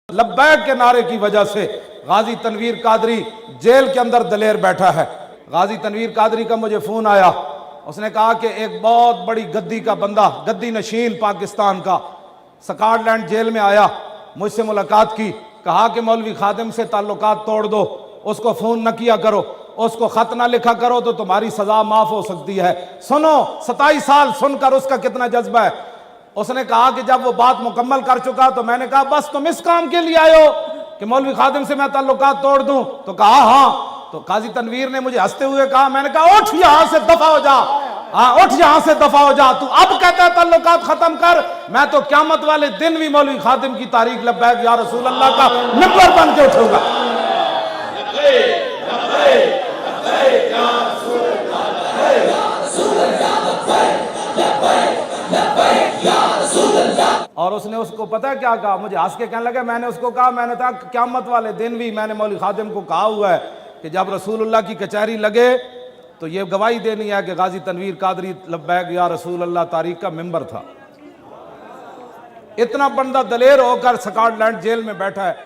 लब्बैक के नारे की वजह से गाजी तनवीर कादरी जेल के अंदर दलेर बैठा है। गाजी तनवीर कादरी का मुझे फोन आया, उसने कहा कि एक बहुत बड़ी गद्दी का बंदा, गद्दी नशीन पाकिस्तान का, स्कॉटलैंड जेल में आया, मुझसे मुलाकात की, कहा कि मौलवी खादिम से ताल्लुकात तोड़ दो, उसको फोन न किया करो, उसको खत ना लिखा करो तो तुम्हारी सजा माफ हो सकती है। सुनो, 27 साल सुनकर उसका कितना जज्बा है। उसने कहा कि जब वो बात मुकम्मल कर चुका तो मैंने कहा बस तुम इस काम के लिए आए हो कि मौलवी खादिम से मैं ताल्लुकात तोड़ दूं? तो कहा हाँ। तो काजी तनवीर ने मुझे हंसते हुए कहा, मैंने कहा उठ यहां से दफा हो जा, हाँ उठ यहां से दफा हो जा, तू अब कहता है ताल्लुकात खत्म कर, मैं तो क़यामत वाले दिन भी मौलवी खादिम की तारीख लब्बैक या रसूल अल्लाह का मिंबर बन के उठूंगा। और उसने उसको पता है क्या कहा, मुझे हंस के कहने लगा, मैंने उसको कहा, मैंने कहा क़यामत वाले दिन भी मैंने मौलवी खादिम को कहा हुआ है कि जब रसूलुल्लाह की कचहरी लगे तो ये गवाही देनी है कि गाजी तनवीर कादरी लब्बैक या रसूल अल्लाह तारीख का मेंबर था। इतना बंदा दलेर होकर स्कॉटलैंड जेल में बैठा है।